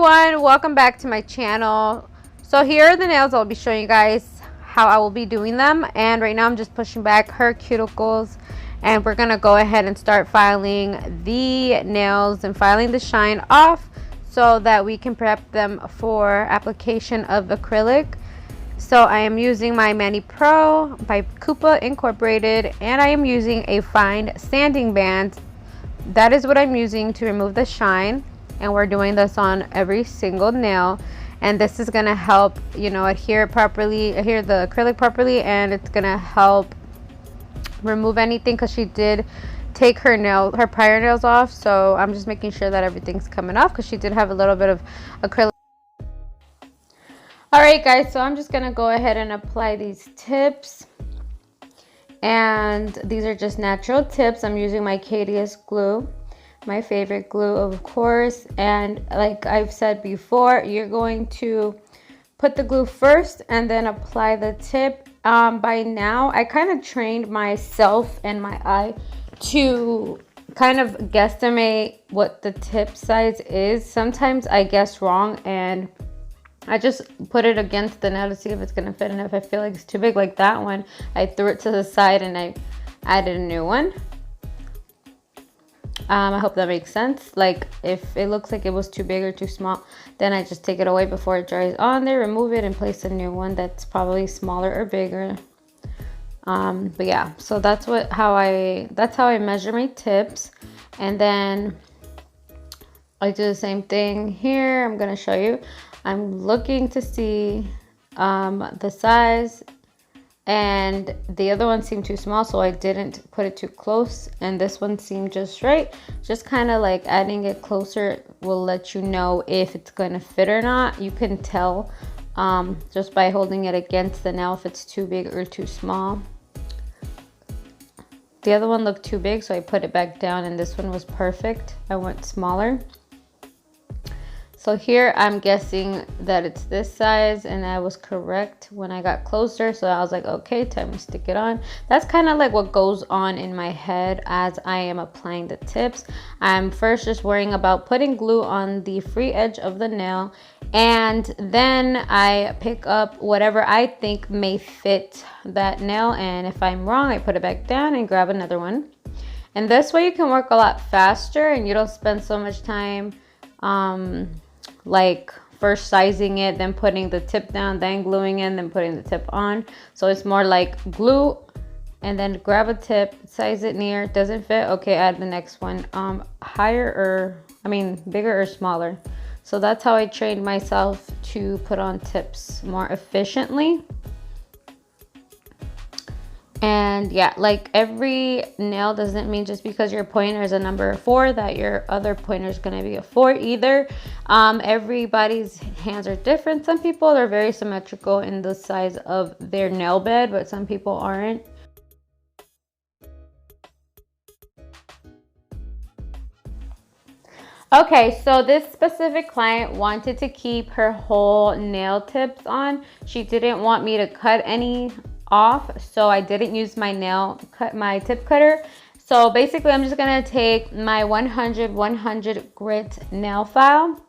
everyone, welcome back to my channel. So here are the nails. I'll be showing you guys how I will be doing them, and right now I'm just pushing back her cuticles, and we're gonna go ahead and start filing the nails and filing the shine off so that we can prep them for application of acrylic. So I am using my Mani Pro by Coupa Incorporated, and I am using a fine sanding band. That is what I'm using to remove the shine, and we're doing this on every single nail, and this is going to help, you know, adhere the acrylic properly, and it's going to help remove anything, because she did take her prior nails off. So I'm just making sure that everything's coming off, because she did have a little bit of acrylic. All right guys, so I'm just going to go ahead and apply these tips, and these are just natural tips. I'm using my Cadius glue, my favorite glue, of course. And like I've said before, you're going to put the glue first and then apply the tip. By now I kind of trained myself and my eye to kind of guesstimate what the tip size is. Sometimes I guess wrong, and I just put it against the nail to see if it's gonna fit, and if I feel like it's too big, like that one, I threw it to the side and I added a new one. I hope that makes sense. Like if it looks like it was too big or too small, then I just take it away before it dries on there, remove it, and place a new one that's probably smaller or bigger. But yeah, so that's how I measure my tips. And then I do the same thing here. I'm gonna show you. I'm looking to see the size, and the other one seemed too small, so I didn't put it too close, and this one seemed just right. Just kind of like adding it closer will let you know if it's going to fit or not. You can tell just by holding it against the nail if it's too big or too small. The other one looked too big, so I put it back down, and this one was perfect. I went smaller. So here I'm guessing that it's this size, and I was correct when I got closer. So I was like, okay, time to stick it on. That's kind of like what goes on in my head as I am applying the tips. I'm first just worrying about putting glue on the free edge of the nail, and then I pick up whatever I think may fit that nail, and if I'm wrong, I put it back down and grab another one. And this way you can work a lot faster, and you don't spend so much time like first sizing it, then putting the tip down, then gluing in, then putting the tip on. So it's more like glue and then grab a tip, size it near, doesn't fit, okay, add the next one, bigger or smaller. So that's how I trained myself to put on tips more efficiently. And yeah, like every nail doesn't mean just because your pointer is a number 4 that your other pointer is going to be a 4 either. Everybody's hands are different. Some people are very symmetrical in the size of their nail bed, but some people aren't. Okay, so this specific client wanted to keep her whole nail tips on. She didn't want me to cut any off, so I didn't use my tip cutter. So basically I'm just gonna take my 100 grit nail file,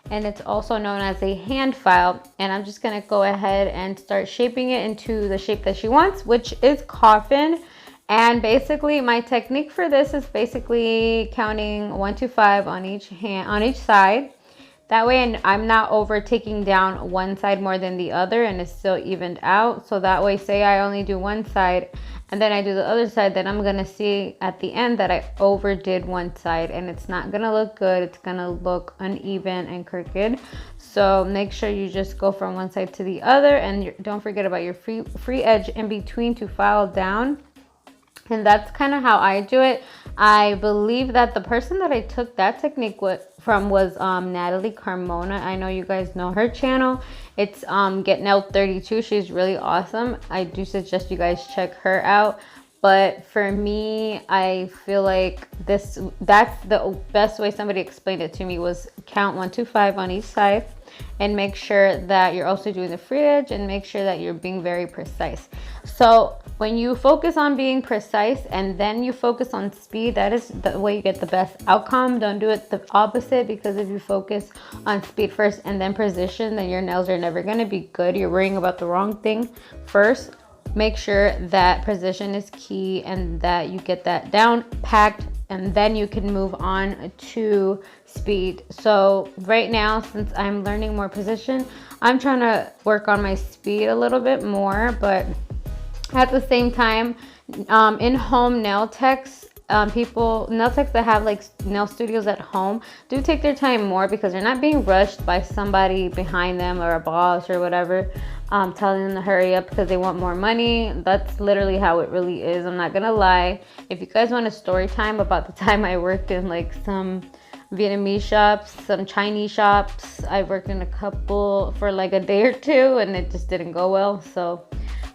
and it's also known as a hand file, and I'm just gonna go ahead and start shaping it into the shape that she wants, which is coffin. And basically my technique for this is basically counting 1 to 5 on each side. That way I'm not over taking down one side more than the other, and it's still evened out. So that way, say I only do one side and then I do the other side, then I'm gonna see at the end that I overdid one side, and it's not gonna look good. It's gonna look uneven and crooked. So make sure you just go from one side to the other, and don't forget about your free edge in between to file down. And that's kind of how I do it. I believe that the person that I took that technique from was Natalie Carmona. I know you guys know her channel. It's Get Nailed 32. She's really awesome. I do suggest you guys check her out. But for me, I feel like that's the best way somebody explained it to me, was count 1 to 5 on each side, and make sure that you're also doing the free edge, and make sure that you're being very precise. So When you focus on being precise and then you focus on speed, that is the way you get the best outcome. Don't do it the opposite, because if you focus on speed first and then precision, then your nails are never going to be good. You're worrying about the wrong thing first. Make sure that precision is key and that you get that down packed, and then you can move on to speed. So right now, since I'm learning more precision, I'm trying to work on my speed a little bit more, but at the same time, in-home nail techs, nail techs that have like nail studios at home, do take their time more, because they're not being rushed by somebody behind them or a boss or whatever, telling them to hurry up because they want more money. That's literally how it really is. I'm not gonna lie. If you guys want a story time about the time I worked in like some Vietnamese shops, some Chinese shops, I worked in a couple for like a day or two, and it just didn't go well. So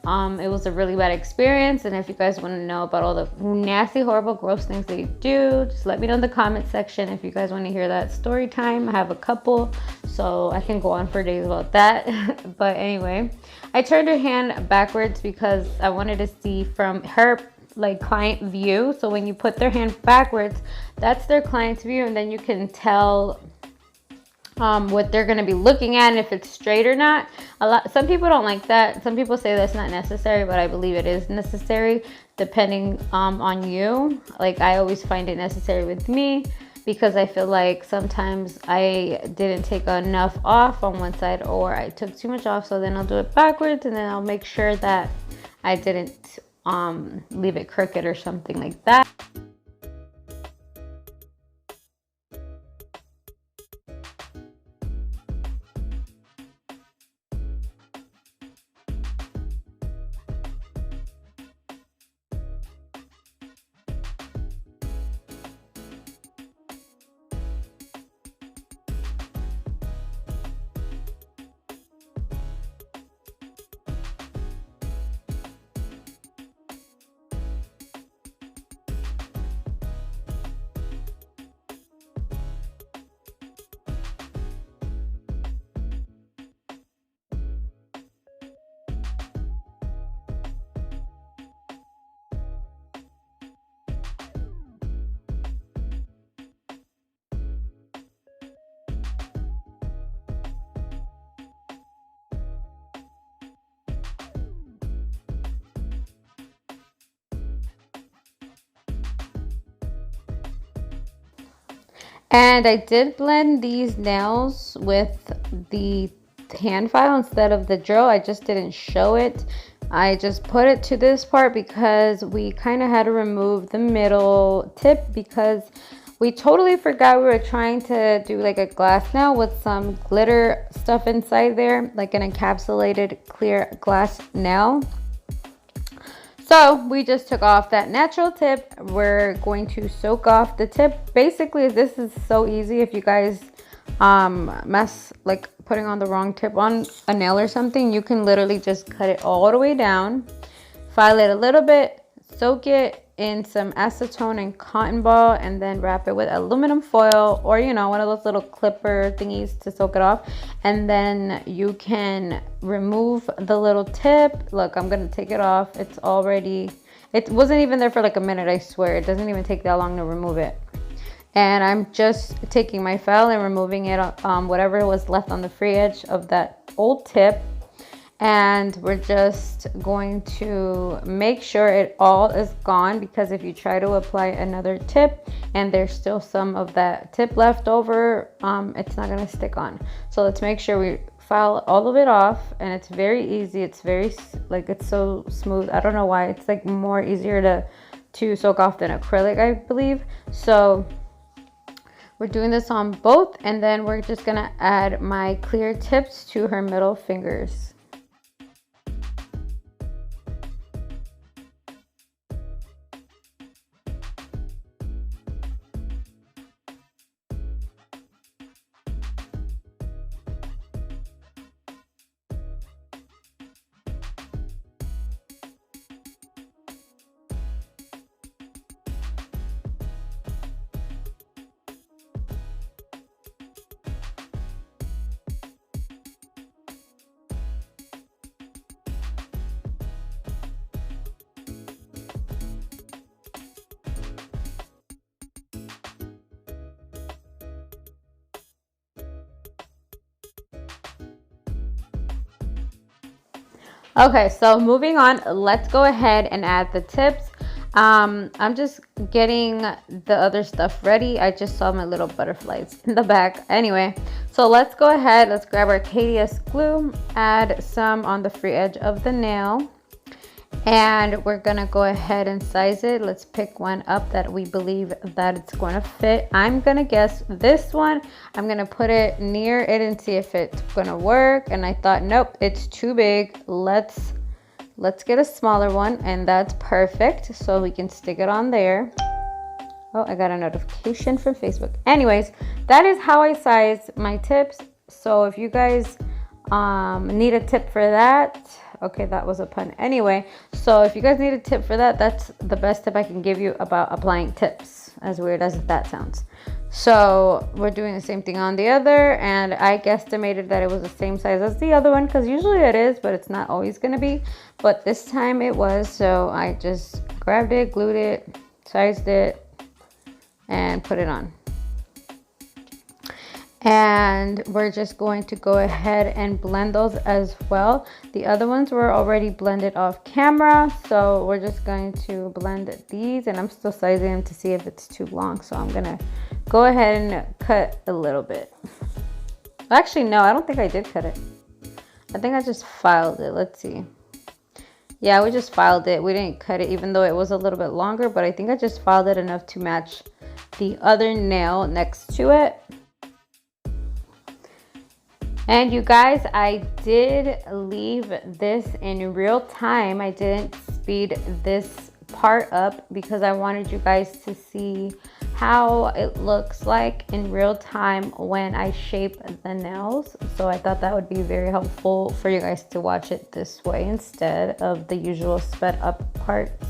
it was a really bad experience. And if you guys want to know about all the nasty, horrible, gross things they do, just let me know in the comment section if you guys want to hear that story time. I have a couple, so I can go on for days about that. But anyway, I turned her hand backwards because I wanted to see from her like client view. So when you put their hand backwards, that's their client's view, and then you can tell what they're going to be looking at and if it's straight or not. Some people don't like that. Some people say that's not necessary, but I believe it is necessary depending on you. Like, I always find it necessary with me, because I feel like sometimes I didn't take enough off on one side, or I took too much off. So then I'll do it backwards, and then I'll make sure that I didn't leave it crooked or something like that. And I did blend these nails with the hand file instead of the drill. I just didn't show it. I just put it to this part because we kind of had to remove the middle tip, because we totally forgot we were trying to do like a glass nail with some glitter stuff inside there, like an encapsulated clear glass nail. So we just took off that natural tip. We're going to soak off the tip. Basically, this is so easy. If you guys mess like putting on the wrong tip on a nail or something, you can literally just cut it all the way down, file it a little bit, soak it in some acetone and cotton ball, and then wrap it with aluminum foil, or one of those little clipper thingies to soak it off. And then you can remove the little tip. Look, I'm gonna take it off. It wasn't even there for like a minute, I swear. It doesn't even take that long to remove it. And I'm just taking my file and removing it, whatever was left on the free edge of that old tip. And we're just going to make sure it all is gone, because if you try to apply another tip and there's still some of that tip left over, it's not going to stick on. So let's make sure we file all of it off. And it's very easy. It's very it's so smooth. I don't know why. It's like more easier to soak off than acrylic, I believe. So we're doing this on both, and then we're just gonna add my clear tips to her middle fingers. Okay, so moving on, let's go ahead and add the tips. I'm just getting the other stuff ready. I just saw my little butterflies in the back. Anyway, so let's go ahead. Let's grab our KDS glue, add some on the free edge of the nail, and we're gonna go ahead and size it. Let's pick one up that we believe that it's going to fit. I'm gonna guess this one. I'm gonna put it near it and see if it's gonna work. And I thought, nope, it's too big. Let's get a smaller one, and that's perfect. So we can stick it on there. Oh, I got a notification from Facebook. Anyways, that is how I size my tips. So if you guys need a tip for that, okay, that was a pun. Anyway, so if you guys need a tip for that, that's the best tip I can give you about applying tips, as weird as that sounds. So we're doing the same thing on the other, and I guesstimated that it was the same size as the other one, because usually it is, but it's not always going to be. But this time it was, so I just grabbed it, glued it, sized it, and put it on. And we're just going to go ahead and blend those as well. The other ones were already blended off camera, so we're just going to blend these, and I'm still sizing them to see if it's too long. So I'm gonna go ahead and cut a little bit. Actually, no, I don't think I did cut it. I think I just filed it. Let's see. Yeah, we just filed it. We didn't cut it, even though it was a little bit longer, but I think I just filed it enough to match the other nail next to it. And you guys, I did leave this in real time. I didn't speed this part up because I wanted you guys to see how it looks like in real time when I shape the nails. So I thought that would be very helpful for you guys to watch it this way instead of the usual sped up parts.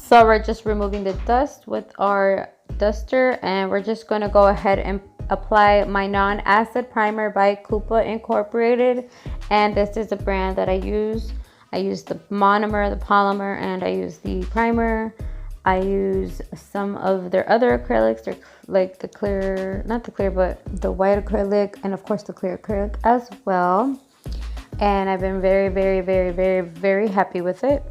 So we're just removing the dust with our duster, and we're just going to go ahead and apply my non-acid primer by Coupa Incorporated. And this is a brand that I use. I use the monomer, the polymer, and I use the primer. I use some of their other acrylics. They're like the clear, not the clear, but the white acrylic, and of course the clear acrylic as well. And I've been very happy with it.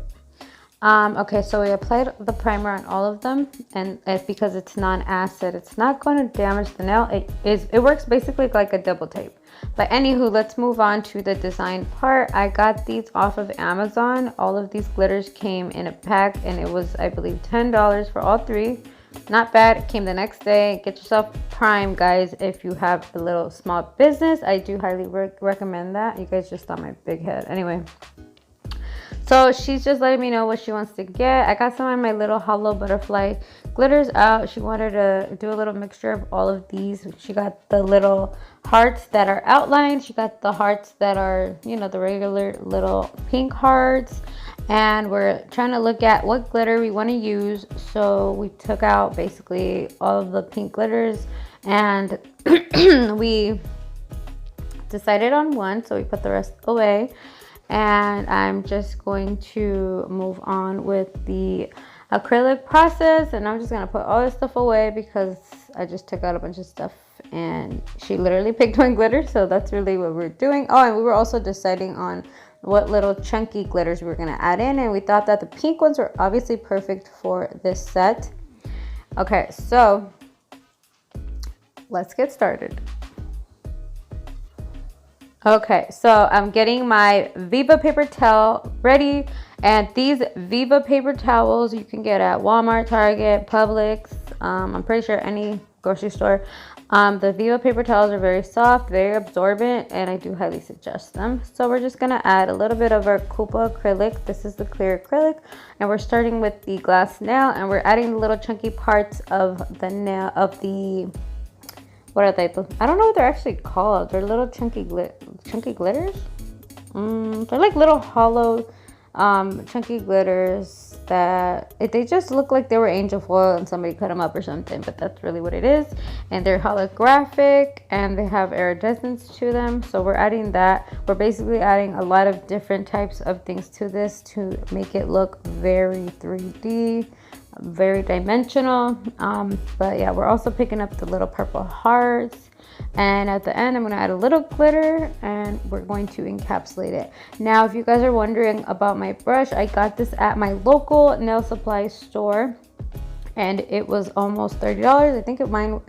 Okay, so we applied the primer on all of them, and because it's non-acid, it's not going to damage the nail. It works basically like a double tape. But anywho, let's move on to the design part. I got these off of Amazon. All of these glitters came in a pack, and it was, I believe, $10 for all three. Not bad. It came the next day. Get yourself Prime, guys, if you have a little small business. I do highly recommend that. You guys just saw my big head. Anyway, so she's just letting me know what she wants to get. I got some of my little hollow butterfly glitters out. She wanted to do a little mixture of all of these. She got the little hearts that are outlined. She got the hearts that are, you know, the regular little pink hearts. And we're trying to look at what glitter we want to use. So we took out basically all of the pink glitters, and we decided on one. So we put the rest away. And I'm just going to move on with the acrylic process, and I'm just gonna put all this stuff away because I just took out a bunch of stuff, and she literally picked one glitter, so that's really what we're doing. Oh, and we were also deciding on what little chunky glitters we were gonna add in, and we thought that the pink ones were obviously perfect for this set. Okay, so let's get started. Okay, so I'm getting my Viva paper towel ready, and these Viva paper towels you can get at Walmart, Target, Publix, I'm pretty sure any grocery store. The Viva paper towels are very soft, very absorbent, and I do highly suggest them. So we're just gonna add a little bit of our Coupa acrylic. This is the clear acrylic, and we're starting with the glass nail, and we're adding the little chunky parts of the nail, of the, what are they? I don't know what they're actually called. They're little chunky glitters. They're like little hollow, chunky glitters that they just look like they were angel foil and somebody cut them up or something. But that's really what it is. And they're holographic and they have iridescence to them. So we're adding that. We're basically adding a lot of different types of things to this to make it look very 3D. Very dimensional, but yeah, we're also picking up the little purple hearts, and at the end I'm going to add a little glitter, and we're going to encapsulate it. Now, if you guys are wondering about my brush, I got this at my local nail supply store, and it was almost $30. I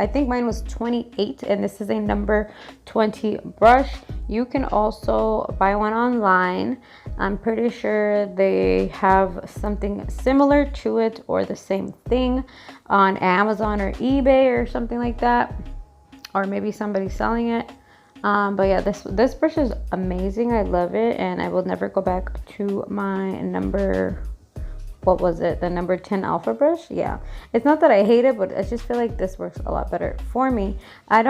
think mine was $28, and this is a number 20 brush. You can also buy one online. I'm pretty sure they have something similar to it or the same thing on Amazon or eBay or something like that, or maybe somebody selling it. But yeah, this brush is amazing. I love it, and I will never go back to my number, what was it, the number 10 alpha brush. Yeah, it's not that I hate it, but I just feel like this works a lot better for me. I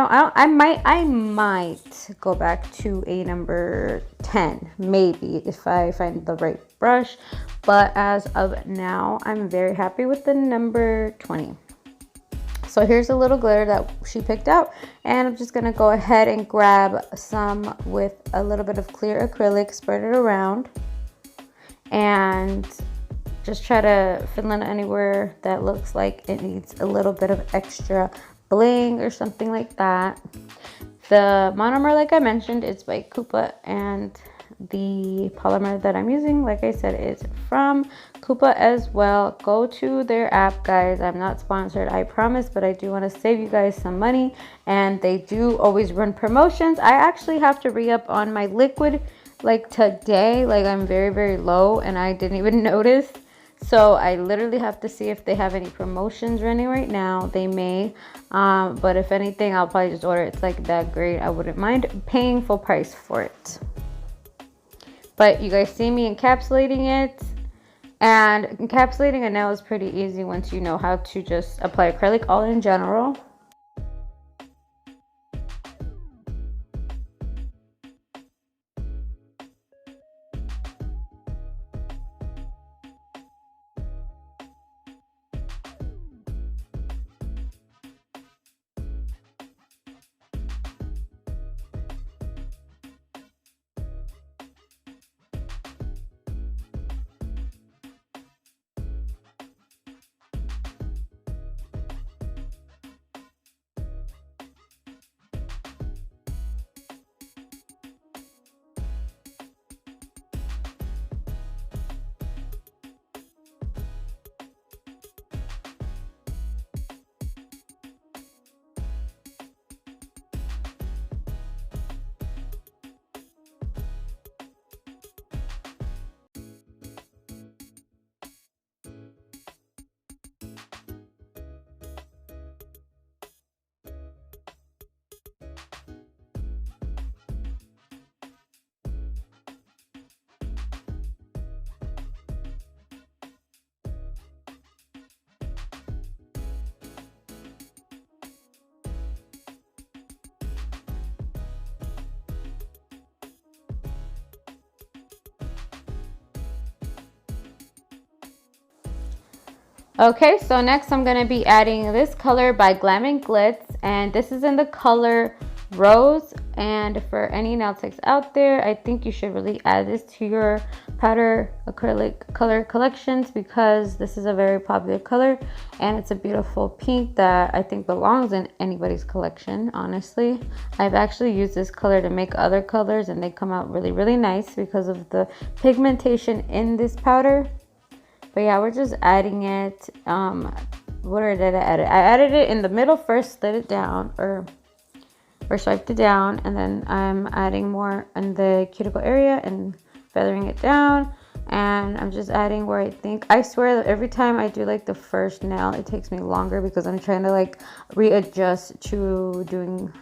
might go back to a number 10 maybe if I find the right brush, but as of now I'm very happy with the number 20. So here's a little glitter that she picked out, and I'm just gonna go ahead and grab some with a little bit of clear acrylic, spread it around, and just try to fill in anywhere that looks like it needs a little bit of extra bling or something like that. The monomer, like I mentioned, is by Coupa, and the polymer that I'm using, like I said, is from Coupa as well. Go to their app, guys. I'm not sponsored, I promise, but I do want to save you guys some money, and they do always run promotions. I actually have to re-up on my liquid like today. Like, I'm very low and I didn't even notice. So I literally have to see if they have any promotions running right now. They may, but if anything, I'll probably just order it. It's like that great. I wouldn't mind paying full price for it. But you guys see me encapsulating it. And encapsulating a nail is pretty easy once you know how to just apply acrylic all in general. So, I'm going to go ahead and Okay, so next I'm gonna be adding this color by Glam and Glitz, and this is in the color Rose. And for any nail techs out there, I think you should really add this to your powder acrylic color collections, because this is a very popular color and it's a beautiful pink that I think belongs in anybody's collection, honestly. I've actually used this color to make other colors and they come out really, really nice because of the pigmentation in this powder. But yeah, we're just adding it. Where did I add it? I added it in the middle first, slid it down, or swiped it down, and then I'm adding more in the cuticle area and feathering it down. And I'm just adding where I think, I swear that every time I do like the first nail, it takes me longer because I'm trying to like readjust to doing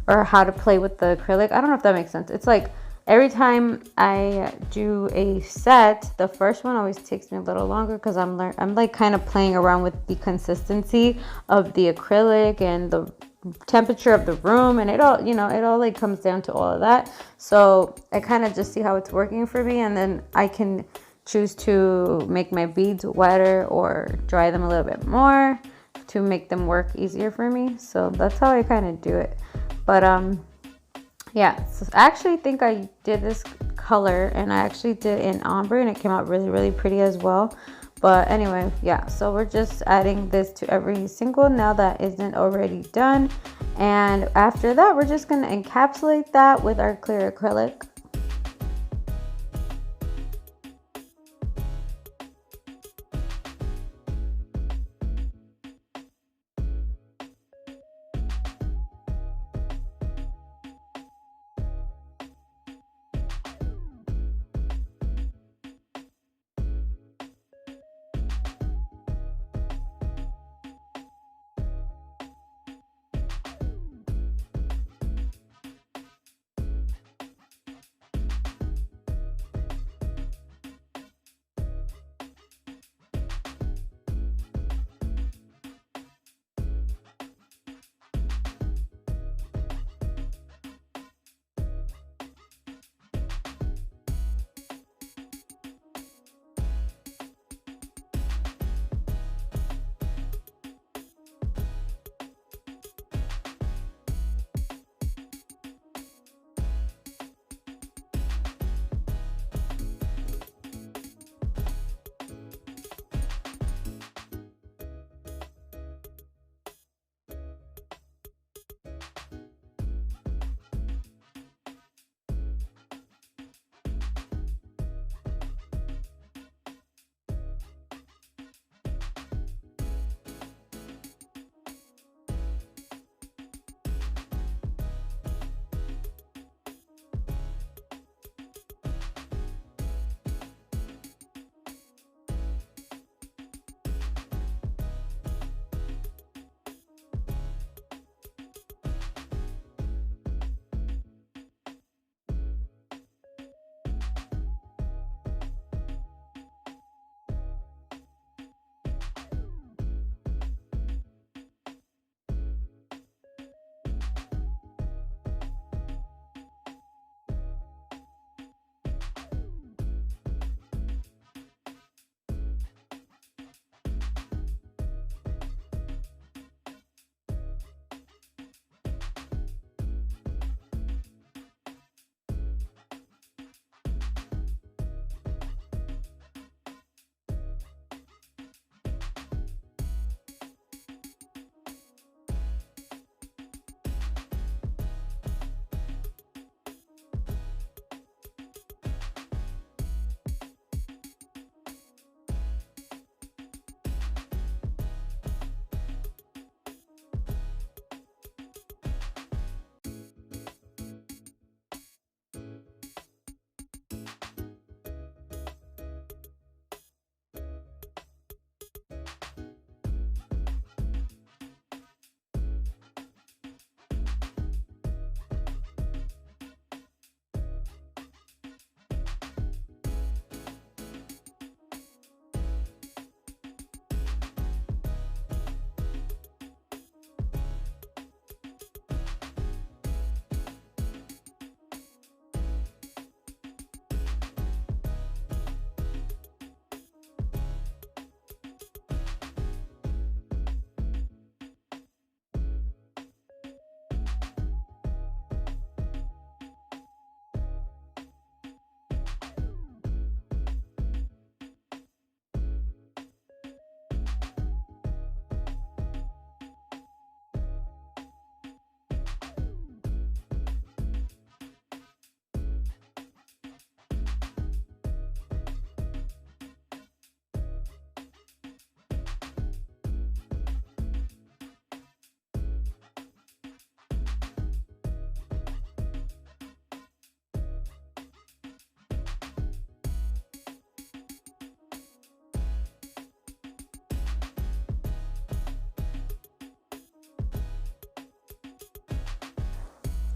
or how to play with the acrylic. I don't know if that makes sense. It's like every time I do a set, the first one always takes me a little longer because I'm like kind of playing around with the consistency of the acrylic and the temperature of the room, and it all like comes down to all of that. So I kind of just see how it's working for me, and then I can choose to make my beads wetter or dry them a little bit more to make them work easier for me. So that's how I kind of do it. But yeah, so I actually think I did this color, and I actually did in ombre, and it came out really, really pretty as well. But anyway, yeah, so we're just adding this to every single nail that isn't already done. And after that, we're just gonna encapsulate that with our clear acrylic.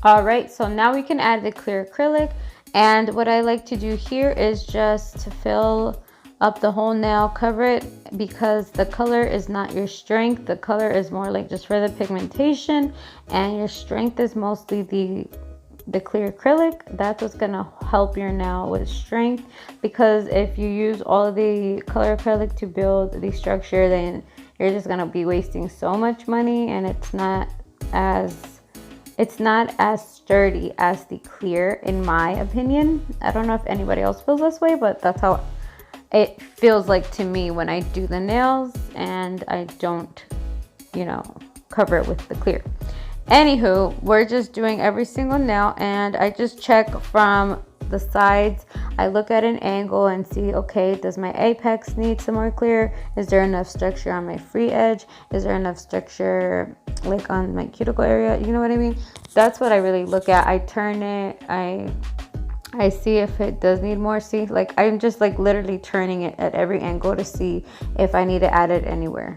All right, so now we can add the clear acrylic. And what I like to do here is just fill up the whole nail, cover it, because the color is not your strength. The color is more like just for the pigmentation, and your strength is mostly the clear acrylic. That's what's gonna help your nail with strength, because if you use all the color acrylic to build the structure, then you're just gonna be wasting so much money, and it's not as sturdy as the clear, in my opinion. I don't know if anybody else feels this way, but that's how it feels like to me when I do the nails and I don't, cover it with the clear. Anywho, we're just doing every single nail, and I just check from the sides. I look at an angle and see, okay, does my apex need some more clear? Is there enough structure on my free edge? Is there enough structure like on my cuticle area? You know what I mean? That's what I really look at. I turn it, I see if it does need more. See, like I'm just like literally turning it at every angle to see if I need to add it anywhere.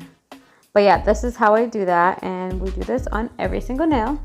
But yeah, this is how I do that, and we do this on every single nail.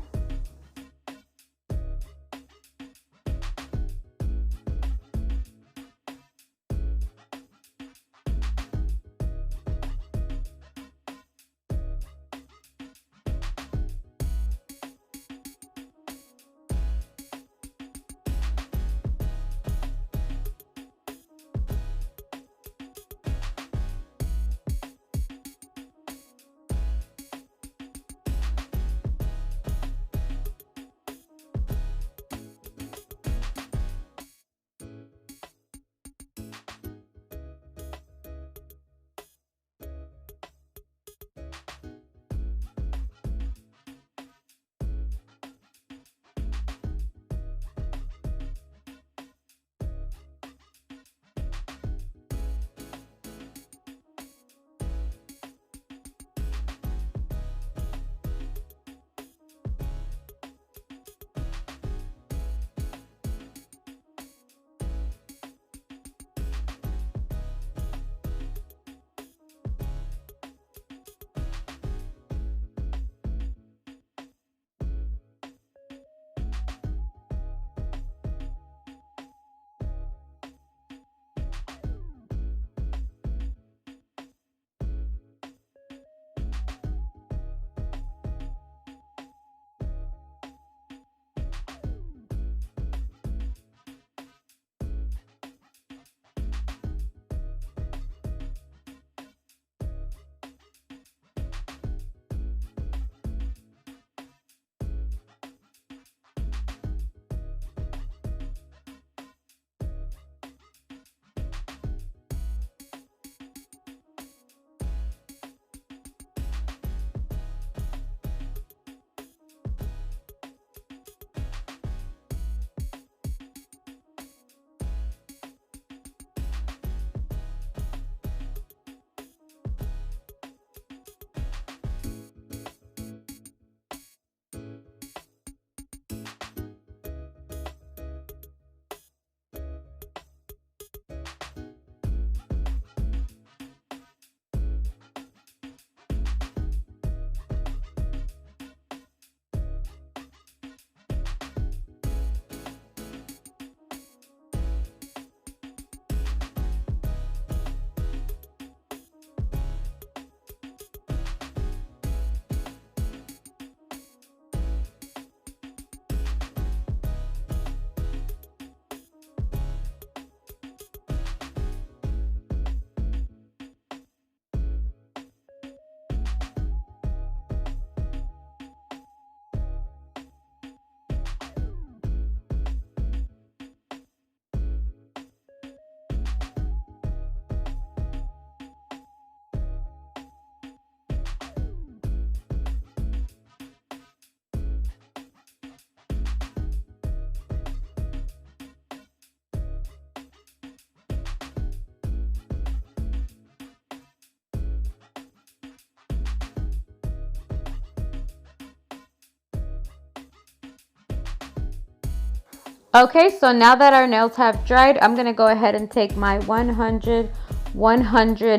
Okay, so now that our nails have dried, I'm gonna go ahead and take my 100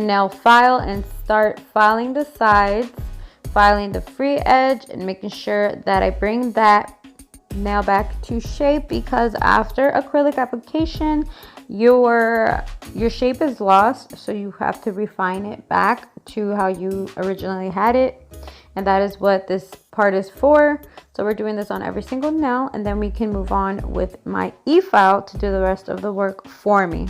nail file and start filing the sides, filing the free edge, and making sure that I bring that nail back to shape, because after acrylic application your shape is lost, so you have to refine it back to how you originally had it, and that is what this part is for. So we're doing this on every single nail, and then we can move on with my e-file to do the rest of the work for me.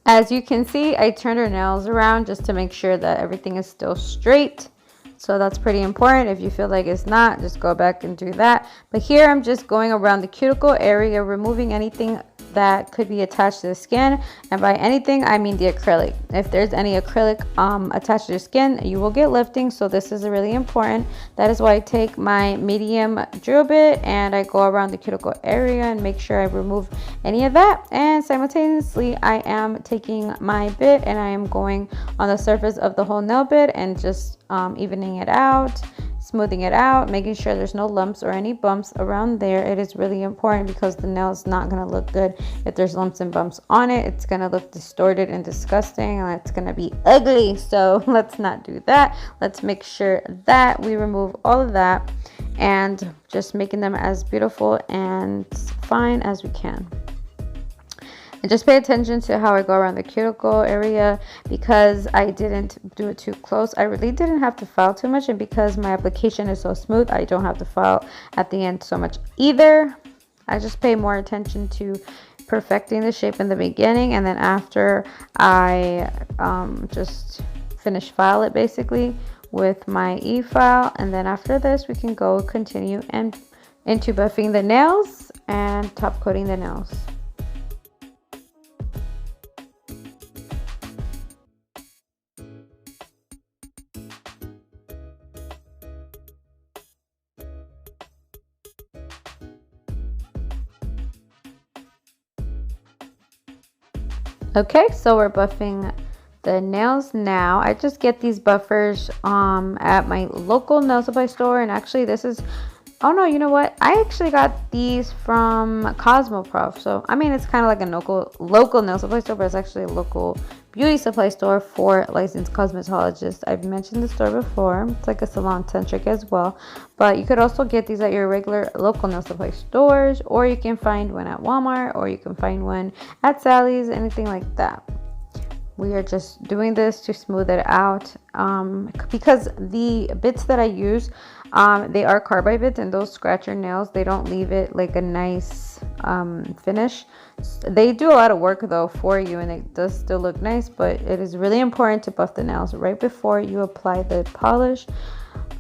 As you can see, I turned her nails around just to make sure that everything is still straight. So that's pretty important. If you feel like it's not, just go back and do that. But here I'm just going around the cuticle area, removing anything that could be attached to the skin, and by anything I mean the acrylic. If there's any acrylic attached to your skin, you will get lifting, so this is really important. That is why I take my medium drill bit and I go around the cuticle area and make sure I remove any of that, and simultaneously I am taking my bit and I am going on the surface of the whole nail bit and just evening it out, smoothing it out, making sure there's no lumps or any bumps around there. It is really important because the nail is not going to look good if there's lumps and bumps on it. It's going to look distorted and disgusting, and it's going to be ugly. So let's not do that. Let's make sure that we remove all of that and just making them as beautiful and fine as we can. And just pay attention to how I go around the cuticle area, because I didn't do it too close. I really didn't have to file too much, and because my application is so smooth, I don't have to file at the end so much either. I just pay more attention to perfecting the shape in the beginning, and then after I just finish file it basically with my e-file, and then after this we can go continue and into buffing the nails and top coating the nails. Okay, so we're buffing the nails now. I just get these buffers at my local nail supply store, and actually this is, oh no, you know what? I actually got these from Cosmoprof. So I mean, it's kind of like a local nail supply store, but it's actually a local beauty supply store for licensed cosmetologists. I've mentioned the store before. It's like a salon centric as well, but you could also get these at your regular local nail supply stores, or you can find one at Walmart, or you can find one at Sally's, anything like that. We are just doing this to smooth it out because the bits that I use, they are carbide bits, and those scratch your nails. They don't leave it like a nice finish. They do a lot of work though for you, and it does still look nice, but it is really important to buff the nails right before you apply the polish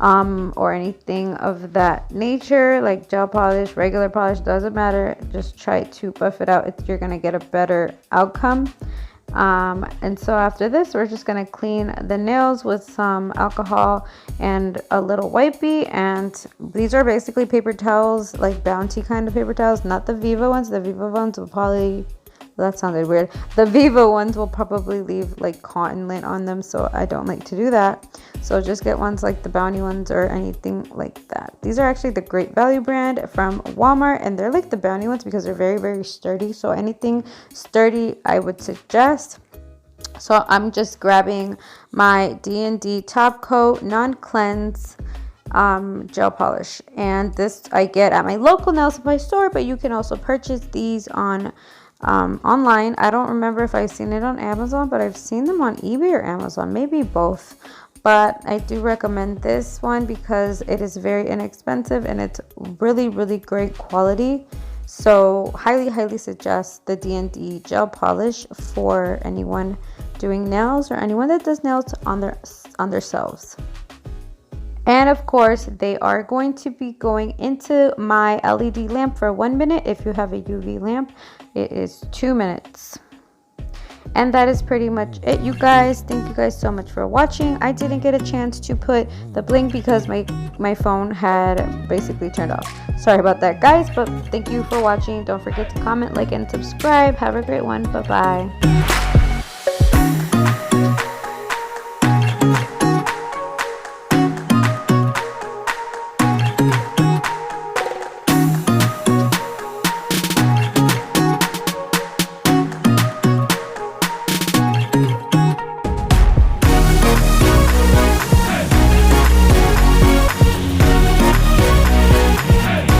or anything of that nature, like gel polish, regular polish, doesn't matter. Just try to buff it out. You're gonna get a better outcome. And so after this, we're just going to clean the nails with some alcohol and a little wipey, and these are basically paper towels, like Bounty kind of paper towels, not the Viva ones. The Viva ones will probably That sounded weird. The Viva ones will probably leave like cotton lint on them, so I don't like to do that. So just get ones like the Bounty ones or anything like that. These are actually the Great Value brand from Walmart, and they're like the Bounty ones because they're very, very sturdy. So anything sturdy I would suggest. So I'm just grabbing my D&D Top Coat Non-Cleanse gel polish, and this I get at my local nail supply store, but you can also purchase these on online. I don't remember if I've seen it on Amazon, but I've seen them on eBay or Amazon, maybe both. But I do recommend this one because it is very inexpensive and it's really, really great quality. So highly suggest the D&D gel polish for anyone doing nails or anyone that does nails on their selves. And of course, they are going to be going into my LED lamp for 1 minute. If you have a UV lamp, it is 2 minutes. And that is pretty much it, you guys. Thank you guys so much for watching. I didn't get a chance to put the bling because my phone had basically turned off. Sorry about that, guys, but thank you for watching. Don't forget to comment, like, and subscribe. Have a great one. Bye-bye.